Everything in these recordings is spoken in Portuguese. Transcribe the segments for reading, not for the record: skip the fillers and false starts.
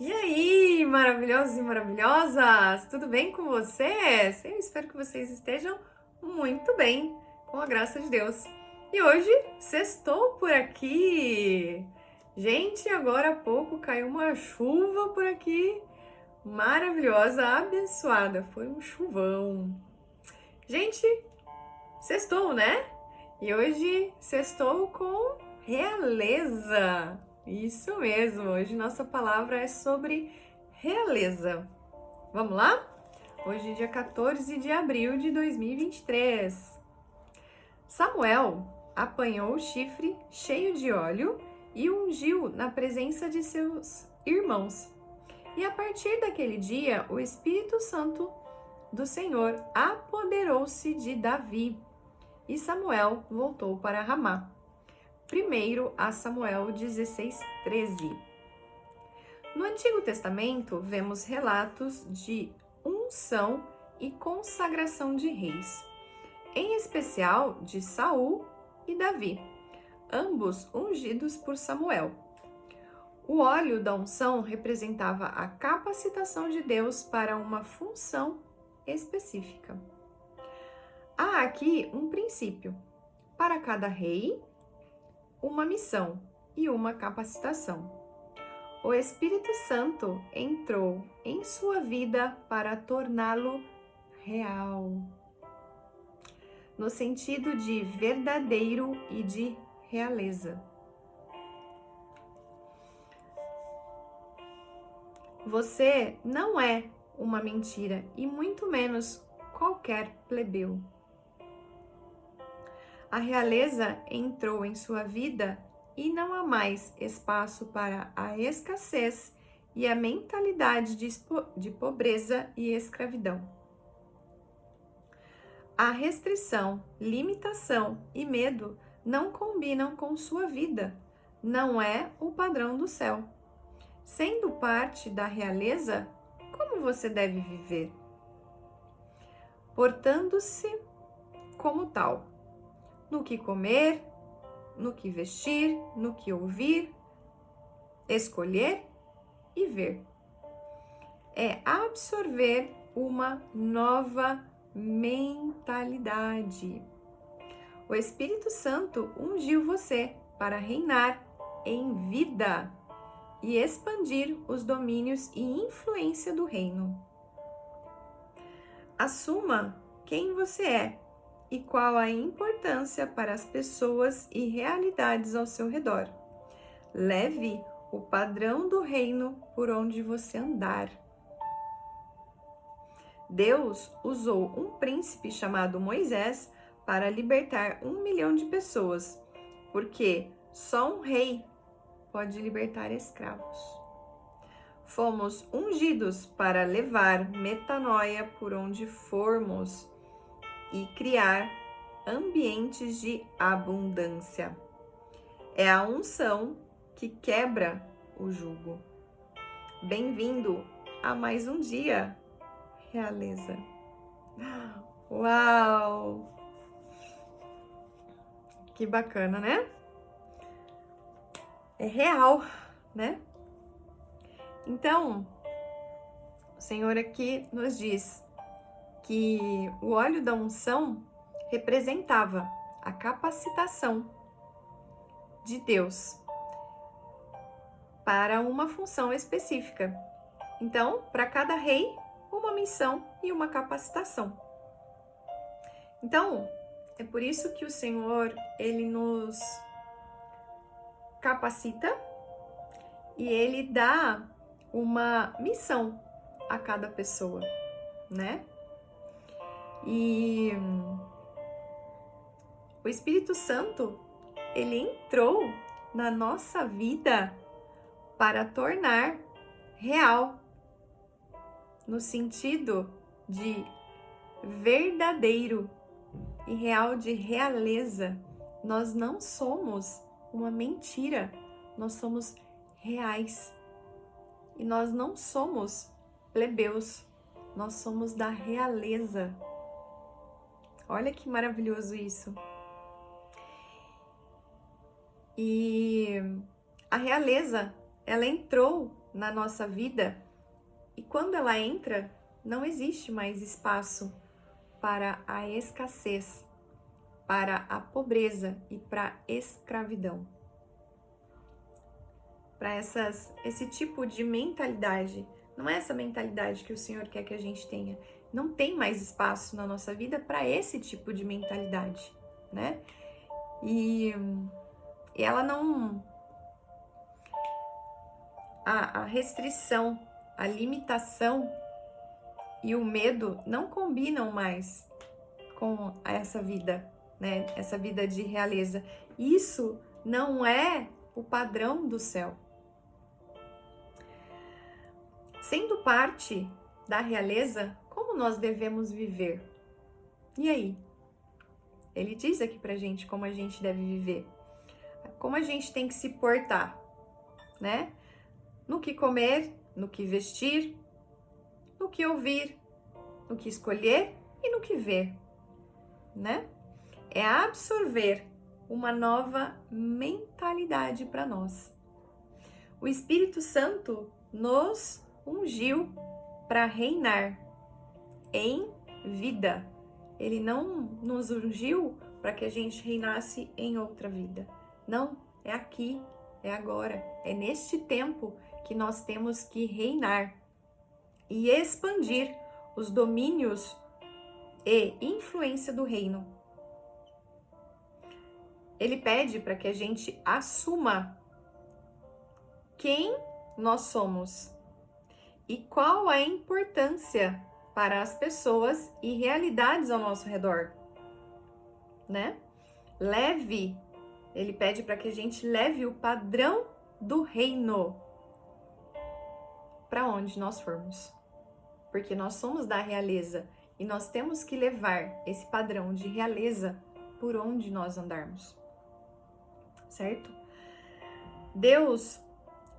E aí, maravilhosos e maravilhosas, tudo bem com vocês? Eu espero que vocês estejam muito bem, com a graça de Deus. E hoje, sextou por aqui. Gente, agora há pouco caiu uma chuva por aqui, maravilhosa, abençoada. Foi um chuvão. Gente, sextou, né? E hoje sextou com realeza. Isso mesmo, hoje nossa palavra é sobre realeza. Vamos lá? Hoje é dia 14 de abril de 2023. Samuel apanhou o chifre cheio de óleo e o ungiu na presença de seus irmãos. E a partir daquele dia, o Espírito Santo do Senhor apoderou-se de Davi. E Samuel voltou para Ramá. Primeiro a Samuel 16:13. No Antigo Testamento, vemos relatos de unção e consagração de reis, em especial de Saul e Davi, ambos ungidos por Samuel. O óleo da unção representava a capacitação de Deus para uma função específica. Há aqui um princípio: para cada rei, uma missão e uma capacitação. O Espírito Santo entrou em sua vida para torná-lo real, no sentido de verdadeiro e de realeza. Você não é uma mentira e muito menos qualquer plebeu. A realeza entrou em sua vida e não há mais espaço para a escassez e a mentalidade de pobreza e escravidão. A restrição, limitação e medo não combinam com sua vida, não é o padrão do céu. Sendo parte da realeza, como você deve viver? Portando-se como tal, no que comer, no que vestir, no que ouvir, escolher e ver. É absorver uma nova mentalidade. O Espírito Santo ungiu você para reinar em vida e expandir os domínios e influência do reino. Assuma quem você é e qual a importância para as pessoas e realidades ao seu redor. Leve o padrão do reino por onde você andar. Deus usou um príncipe chamado Moisés para libertar 1 milhão de pessoas, porque só um rei pode libertar escravos. Fomos ungidos para levar metanoia por onde formos e criar ambientes de abundância. É a unção que quebra o jugo. Bem-vindo a mais um dia, realeza. Uau! Que bacana, né? É real, né? Então, o Senhor aqui nos diz que o óleo da unção representava a capacitação de Deus para uma função específica. Então, para cada rei, uma missão e uma capacitação. Então, é por isso que o Senhor, ele nos capacita e ele dá uma missão a cada pessoa, né? E o Espírito Santo, ele entrou na nossa vida para tornar real, no sentido de verdadeiro e real de realeza. Nós não somos uma mentira, nós somos reais. E nós não somos plebeus, nós somos da realeza. Olha que maravilhoso isso. E a realeza, ela entrou na nossa vida e quando ela entra, não existe mais espaço para a escassez, para a pobreza e para a escravidão. Para esse tipo de mentalidade. Não é essa mentalidade que o Senhor quer que a gente tenha. Não tem mais espaço na nossa vida para esse tipo de mentalidade, né? E ela não... A restrição, a limitação e o medo não combinam mais com essa vida, né? Essa vida de realeza. Isso não é o padrão do céu. Sendo parte da realeza, como nós devemos viver? E aí? Ele diz aqui pra gente como a gente deve viver. Como a gente tem que se portar, né? No que comer, no que vestir, no que ouvir, no que escolher e no que ver, né? É absorver uma nova mentalidade para nós. O Espírito Santo nos ungiu para reinar em vida. Ele não nos ungiu para que a gente reinasse em outra vida. Não, é aqui, é agora, é neste tempo que nós temos que reinar e expandir os domínios e influência do reino. Ele pede para que a gente assuma quem nós somos e qual a importância para as pessoas e realidades ao nosso redor, né? Ele pede para que a gente leve o padrão do reino para onde nós formos, porque nós somos da realeza e nós temos que levar esse padrão de realeza por onde nós andarmos, certo? Deus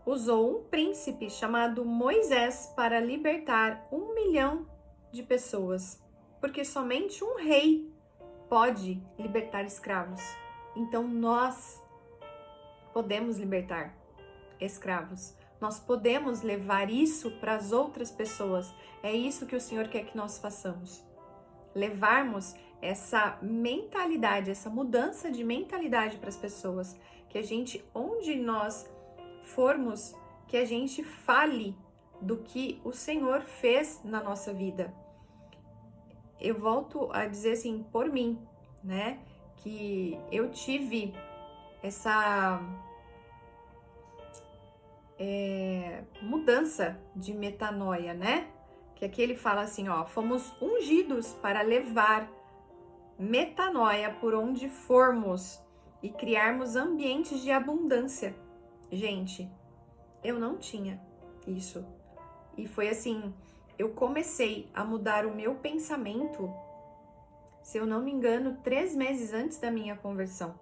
usou um príncipe chamado Moisés para libertar 1 milhão de pessoas, porque somente um rei pode libertar escravos. Então nós podemos libertar escravos. Nós podemos levar isso para as outras pessoas. É isso que o Senhor quer que nós façamos. Levarmos essa mentalidade, essa mudança de mentalidade para as pessoas. Que a gente, onde nós formos, que a gente fale do que o Senhor fez na nossa vida. Eu volto a dizer assim, por mim, né? Que eu tive essa mudança de metanoia, né? Que aqui ele fala assim, ó, fomos ungidos para levar metanoia por onde formos e criarmos ambientes de abundância. Gente, eu não tinha isso. E foi assim, eu comecei a mudar o meu pensamento, se eu não me engano, 3 meses antes da minha conversão.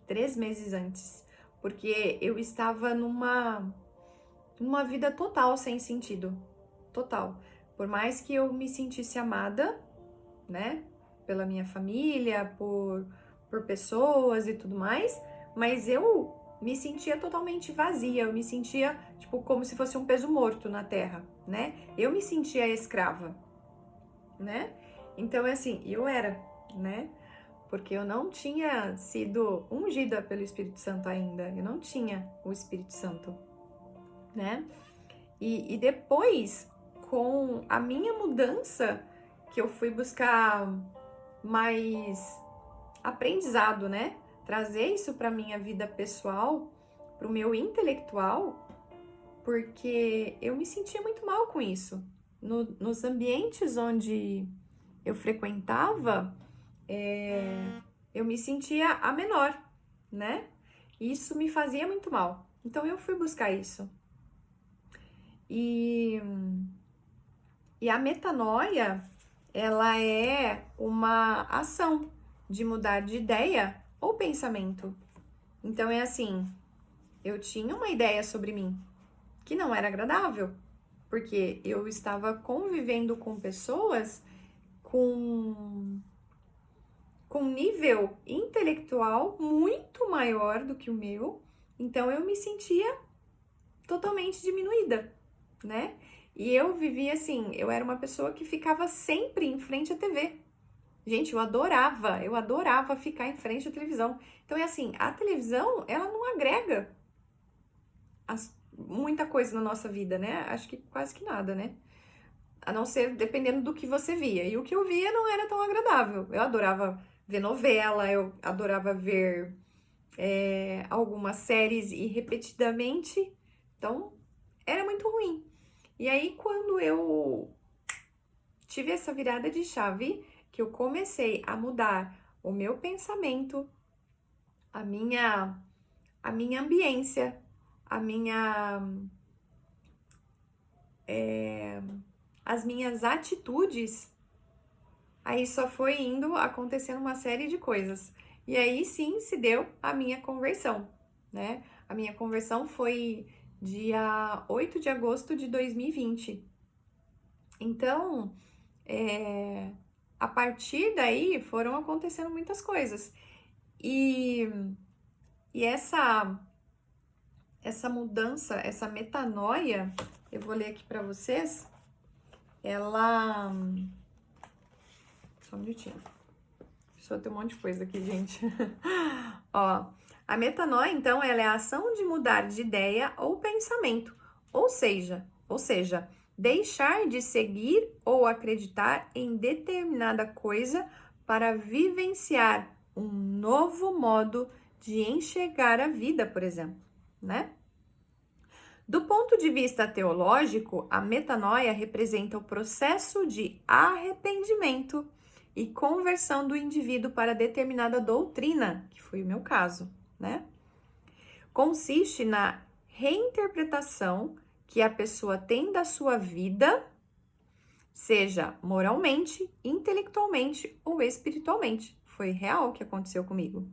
3 meses antes. Porque eu estava numa vida total sem sentido. Total. Por mais que eu me sentisse amada, né? Pela minha família, por pessoas e tudo mais, mas eu me sentia totalmente vazia, eu me sentia, tipo, como se fosse um peso morto na terra, né? Eu me sentia escrava, né? Então, assim, eu era, né? Porque eu não tinha sido ungida pelo Espírito Santo ainda, eu não tinha o Espírito Santo, né? E depois, com a minha mudança, que eu fui buscar mais aprendizado, né? Trazer isso para minha vida pessoal, para o meu intelectual, porque eu me sentia muito mal com isso. Nos ambientes onde eu frequentava, eu me sentia a menor, né? Isso me fazia muito mal. Então eu fui buscar isso. E a metanoia, ela é uma ação de mudar de ideia ou pensamento. Então é assim, eu tinha uma ideia sobre mim que não era agradável, porque eu estava convivendo com pessoas com nível intelectual muito maior do que o meu, então eu me sentia totalmente diminuída, né? E eu vivia assim, eu era uma pessoa que ficava sempre em frente à TV. Gente, eu adorava ficar em frente à televisão. Então é assim, a televisão, ela não agrega muita coisa na nossa vida, né? Acho que quase que nada, né? A não ser dependendo do que você via. E o que eu via não era tão agradável. Eu adorava ver novela, eu adorava ver algumas séries e repetidamente. Então, era muito ruim. E aí, quando eu tive essa virada de chave, que eu comecei a mudar o meu pensamento, a minha ambiência, a minha, as minhas atitudes, aí só foi indo acontecendo uma série de coisas. E aí sim se deu a minha conversão, né? A minha conversão foi dia 8 de agosto de 2020. Então, a partir daí foram acontecendo muitas coisas. E, e essa mudança, essa metanoia, eu vou ler aqui para vocês, ela... Só um minutinho. Deixa eu ter um monte de coisa aqui, gente. Ó, a metanoia, então, ela é a ação de mudar de ideia ou pensamento, ou seja, deixar de seguir ou acreditar em determinada coisa para vivenciar um novo modo de enxergar a vida, por exemplo, né? Do ponto de vista teológico, a metanoia representa o processo de arrependimento e conversão do indivíduo para determinada doutrina, que foi o meu caso, né? Consiste na reinterpretação que a pessoa tem da sua vida, seja moralmente, intelectualmente ou espiritualmente. Foi real o que aconteceu comigo.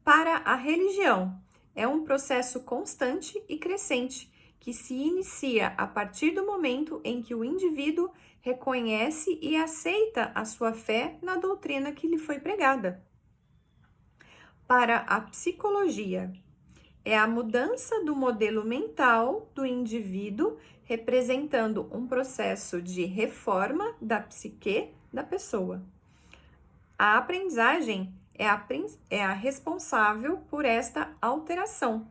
Para a religião, é um processo constante e crescente que se inicia a partir do momento em que o indivíduo reconhece e aceita a sua fé na doutrina que lhe foi pregada. Para a psicologia, é a mudança do modelo mental do indivíduo, representando um processo de reforma da psique da pessoa. A aprendizagem é a responsável por esta alteração.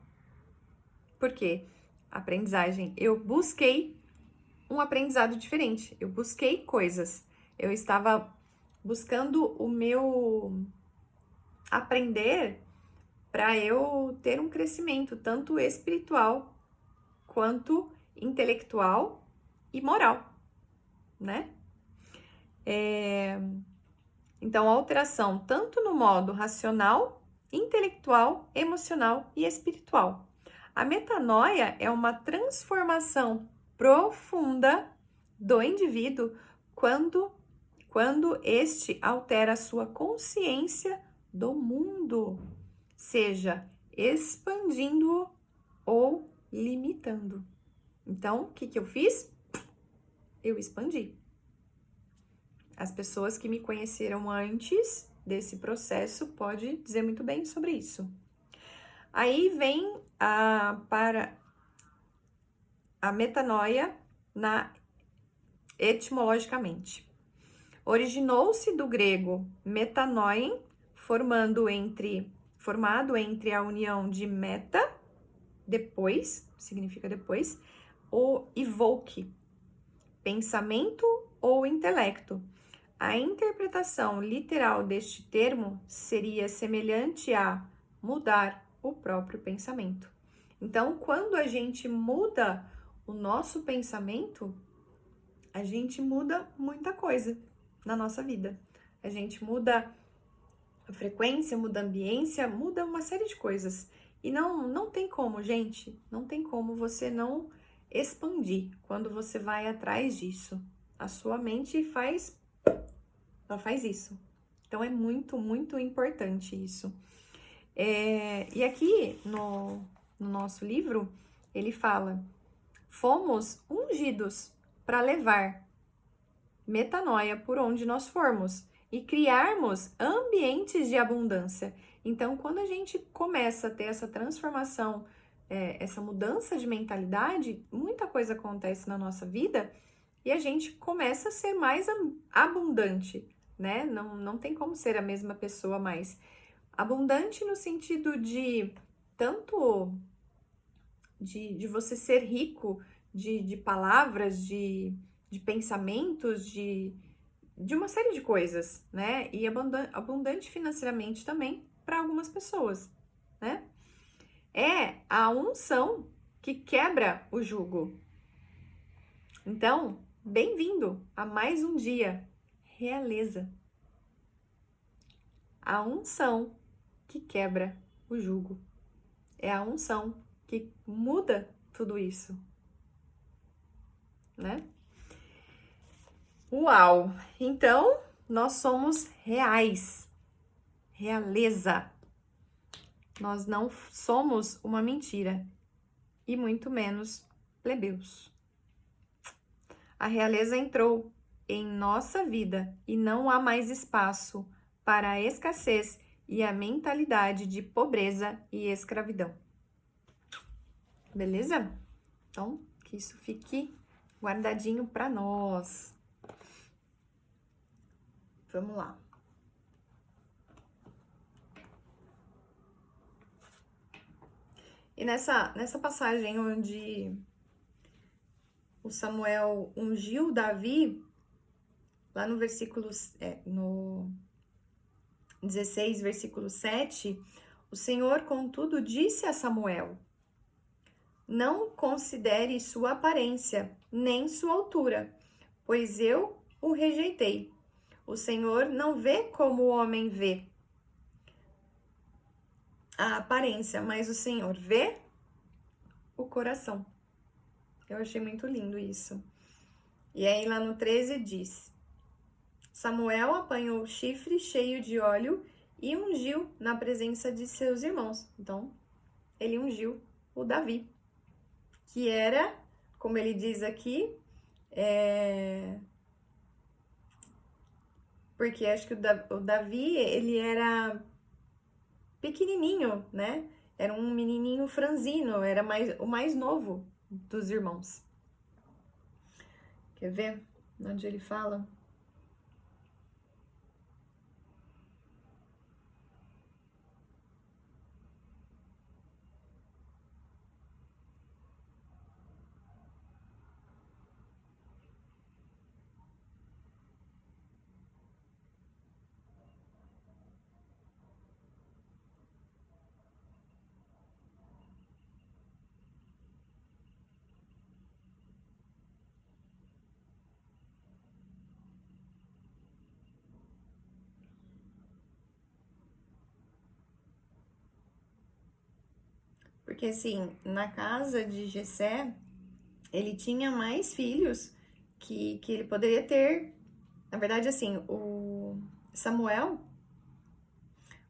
Por quê? Aprendizagem, eu busquei um aprendizado diferente, eu busquei coisas, eu estava buscando o meu aprender para eu ter um crescimento tanto espiritual quanto intelectual e moral, né? Então, a alteração tanto no modo racional, intelectual, emocional e espiritual. A metanoia é uma transformação profunda do indivíduo quando este altera a sua consciência do mundo, seja expandindo-o ou limitando. Então, o que eu fiz? Eu expandi. As pessoas que me conheceram antes desse processo podem dizer muito bem sobre isso. Aí vem para a metanoia etimologicamente. Originou-se do grego metanoin, formado entre a união de meta, depois, significa depois, e voke, pensamento ou intelecto. A interpretação literal deste termo seria semelhante a mudar o próprio pensamento. Então, quando a gente muda o nosso pensamento, a gente muda muita coisa na nossa vida. A gente muda a frequência, muda a ambiência, muda uma série de coisas. E não tem como, gente, não tem como você não expandir quando você vai atrás disso. A sua mente ela faz isso. Então, é muito, muito importante isso. E aqui, no nosso livro, ele fala: fomos ungidos para levar metanoia por onde nós formos e criarmos ambientes de abundância. Então, quando a gente começa a ter essa transformação essa mudança de mentalidade, muita coisa acontece na nossa vida e a gente começa a ser mais abundante, né? Não tem como ser a mesma pessoa mais. Abundante no sentido de tanto de você ser rico de palavras, de pensamentos, de uma série de coisas, né? E abundante financeiramente também para algumas pessoas, né? É a unção que quebra o jugo. Então, bem-vindo a mais um dia. Realeza. A unção que quebra o jugo. É a unção que muda tudo isso, né? Uau! Então, nós somos reais. Realeza. Nós não somos uma mentira e muito menos plebeus. A realeza entrou em nossa vida e não há mais espaço para a escassez e a mentalidade de pobreza e escravidão. Beleza? Então, que isso fique guardadinho para nós. Vamos lá. E nessa passagem onde o Samuel ungiu Davi, lá no no 16, versículo 7, o Senhor, contudo, disse a Samuel: não considere sua aparência, nem sua altura, pois eu o rejeitei. O Senhor não vê como o homem vê a aparência, mas o Senhor vê o coração. Eu achei muito lindo isso. E aí lá no 13 diz: Samuel apanhou o chifre cheio de óleo e ungiu na presença de seus irmãos. Então, ele ungiu o Davi, que era, como ele diz aqui, porque acho que o Davi, ele era pequenininho, né? Era um menininho franzino, era o mais novo dos irmãos. Quer ver onde ele fala? Porque assim, na casa de Jessé, ele tinha mais filhos que ele poderia ter. Na verdade, assim, o Samuel,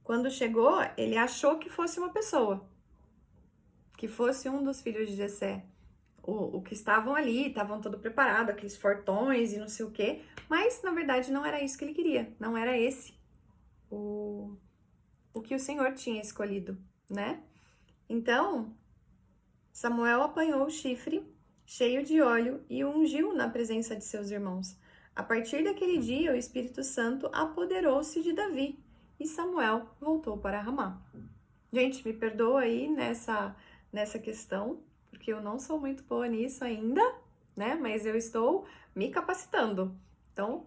quando chegou, ele achou que fosse uma pessoa, que fosse um dos filhos de Jessé. O que estavam ali, estavam todo preparado, aqueles fortões e não sei o quê, mas na verdade não era isso que ele queria, não era esse o que o Senhor tinha escolhido, né? Então, Samuel apanhou o chifre cheio de óleo e o ungiu na presença de seus irmãos. A partir daquele dia, o Espírito Santo apoderou-se de Davi e Samuel voltou para Ramá. Gente, me perdoa aí nessa questão, porque eu não sou muito boa nisso ainda, né? Mas eu estou me capacitando. Então,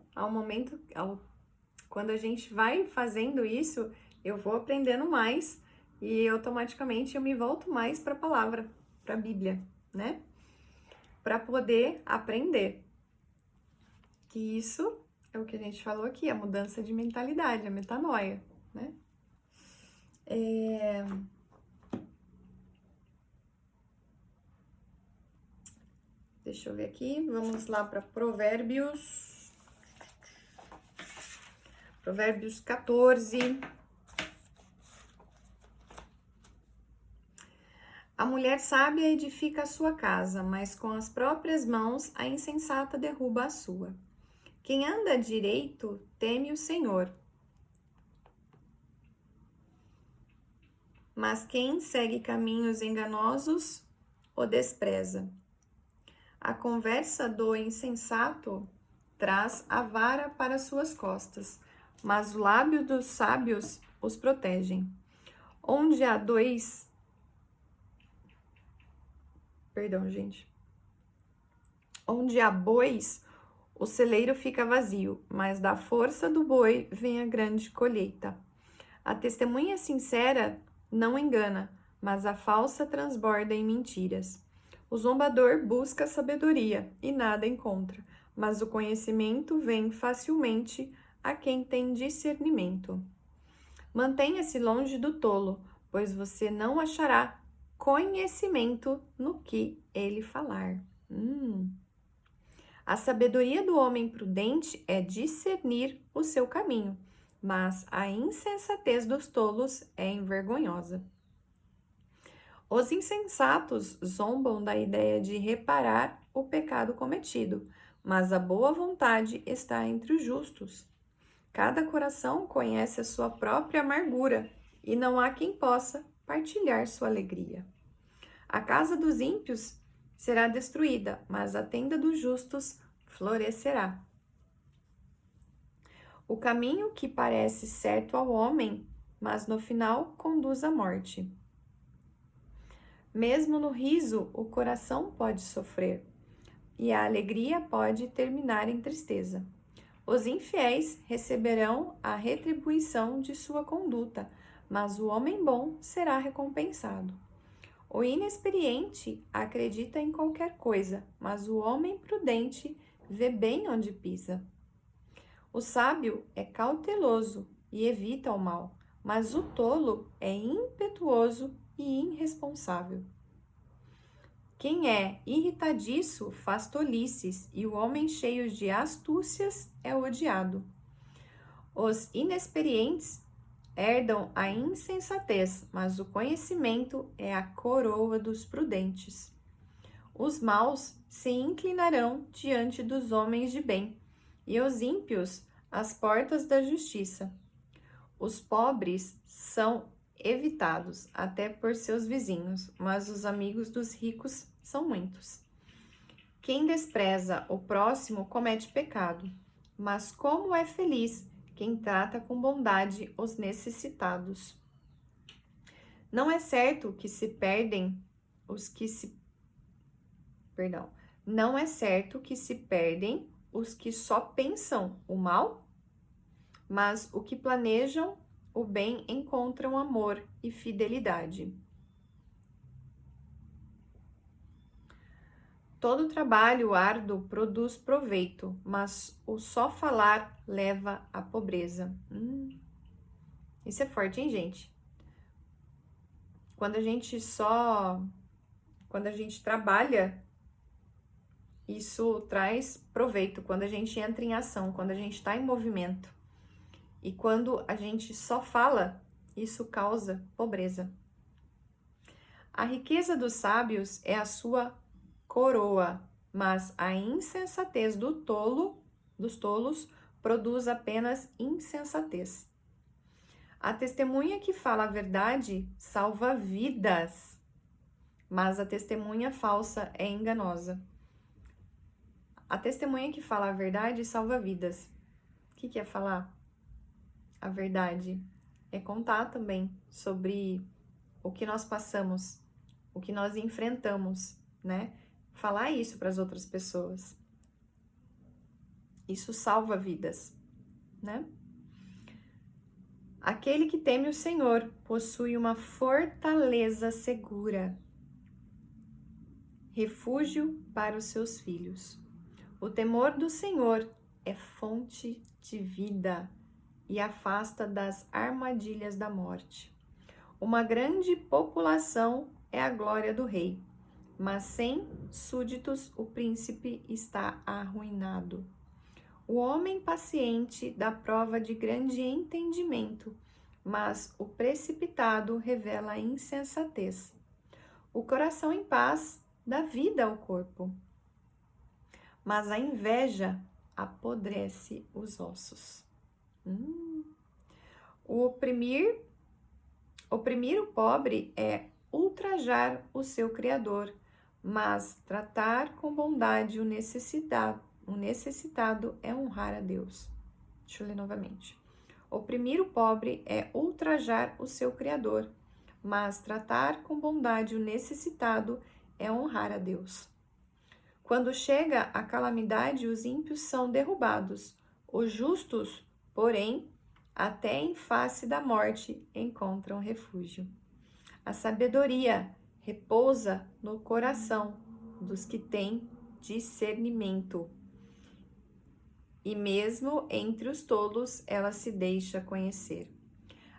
quando a gente vai fazendo isso, eu vou aprendendo mais e automaticamente eu me volto mais para a palavra, para a Bíblia, né? Para poder aprender. Que isso é o que a gente falou aqui, a mudança de mentalidade, a metanoia, né? Deixa eu ver aqui, vamos lá para Provérbios. Provérbios 14. A mulher sábia edifica a sua casa, mas com as próprias mãos a insensata derruba a sua. Quem anda direito teme o Senhor. mas quem segue caminhos enganosos o despreza. A conversa do insensato traz a vara para suas costas, mas o lábio dos sábios os protegem. Onde há dois... Perdão, gente. Onde há bois, o celeiro fica vazio, mas da força do boi vem a grande colheita. A testemunha sincera não engana, mas a falsa transborda em mentiras. O zombador busca sabedoria e nada encontra, mas o conhecimento vem facilmente a quem tem discernimento. Mantenha-se longe do tolo, pois você não achará conhecimento no que ele falar. A sabedoria do homem prudente é discernir o seu caminho, mas a insensatez dos tolos é envergonhosa. Os insensatos zombam da ideia de reparar o pecado cometido, mas a boa vontade está entre os justos. Cada coração conhece a sua própria amargura, e não há quem possa partilhar sua alegria. A casa dos ímpios será destruída, mas a tenda dos justos florescerá. O caminho que parece certo ao homem, mas no final conduz à morte. Mesmo no riso, o coração pode sofrer, e a alegria pode terminar em tristeza. Os infiéis receberão a retribuição de sua conduta, mas o homem bom será recompensado. O inexperiente acredita em qualquer coisa, mas o homem prudente vê bem onde pisa. O sábio é cauteloso e evita o mal, mas o tolo é impetuoso e irresponsável. Quem é irritadiço faz tolices, e o homem cheio de astúcias é odiado. Os inexperientes herdam a insensatez, mas o conhecimento é a coroa dos prudentes. Os maus se inclinarão diante dos homens de bem, e os ímpios às portas da justiça. Os pobres são evitados até por seus vizinhos, mas os amigos dos ricos são muitos. Quem despreza o próximo comete pecado, mas como é feliz quem trata com bondade os necessitados. Não é certo que se perdem os que se... Perdão. Não é certo que se perdem os que só pensam o mal, mas o que planejam o bem encontram amor e fidelidade. Todo trabalho árduo produz proveito, mas o só falar leva à pobreza. Isso é forte, hein, gente? Quando a gente trabalha, isso traz proveito. Quando a gente entra em ação, quando a gente está em movimento. E quando a gente só fala, isso causa pobreza. A riqueza dos sábios é a sua coroa, mas a insensatez dos tolos produz apenas insensatez. A testemunha que fala a verdade salva vidas, mas a testemunha falsa é enganosa. A testemunha que fala a verdade salva vidas. O que é falar a verdade? É contar também sobre o que nós passamos, o que nós enfrentamos, né? Falar isso para as outras pessoas. Isso salva vidas, né? Aquele que teme o Senhor possui uma fortaleza segura, refúgio para os seus filhos. O temor do Senhor é fonte de vida e afasta das armadilhas da morte. Uma grande população é a glória do rei, mas sem súditos o príncipe está arruinado. O homem paciente dá prova de grande entendimento, mas o precipitado revela a insensatez. O coração em paz dá vida ao corpo, mas a inveja apodrece os ossos. O oprimir Oprimir o pobre é ultrajar o seu Criador, mas tratar com bondade o necessitado é honrar a Deus. Deixa eu ler novamente. Oprimir o pobre é ultrajar o seu Criador, mas tratar com bondade o necessitado é honrar a Deus. Quando chega a calamidade, os ímpios são derrubados. Os justos, porém, até em face da morte, encontram refúgio. A sabedoria repousa no coração dos que têm discernimento. E mesmo entre os tolos, ela se deixa conhecer.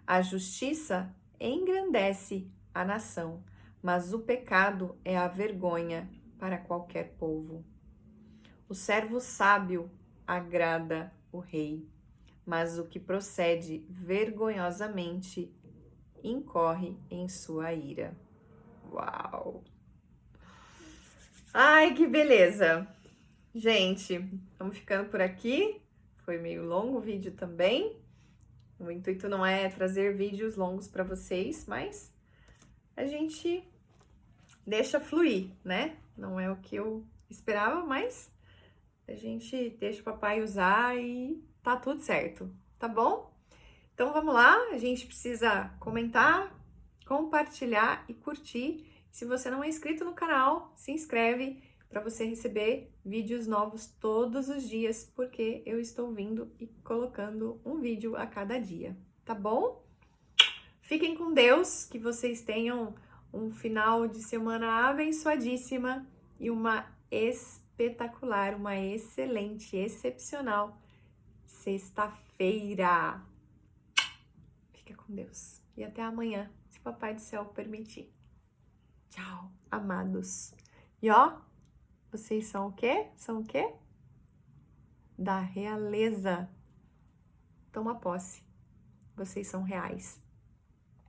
A justiça engrandece a nação, mas o pecado é a vergonha para qualquer povo. O servo sábio agrada o rei, mas o que procede vergonhosamente incorre em sua ira. Uau! Ai, que beleza! Gente, vamos ficando por aqui. Foi meio longo o vídeo também. O intuito não é trazer vídeos longos para vocês, mas a gente deixa fluir, né? Não é o que eu esperava, mas a gente deixa o papai usar e tá tudo certo, tá bom? Então vamos lá, a gente precisa comentar, compartilhar e curtir. Se você não é inscrito no canal, se inscreve para você receber vídeos novos todos os dias, porque eu estou vindo e colocando um vídeo a cada dia, tá bom? Fiquem com Deus, que vocês tenham um final de semana abençoadíssima e uma espetacular, uma excelente, excepcional sexta-feira. Fica com Deus e até amanhã, se o Papai do Céu permitir. Tchau, amados. E ó, vocês são o quê? São o quê? Da realeza. Toma posse. Vocês são reais.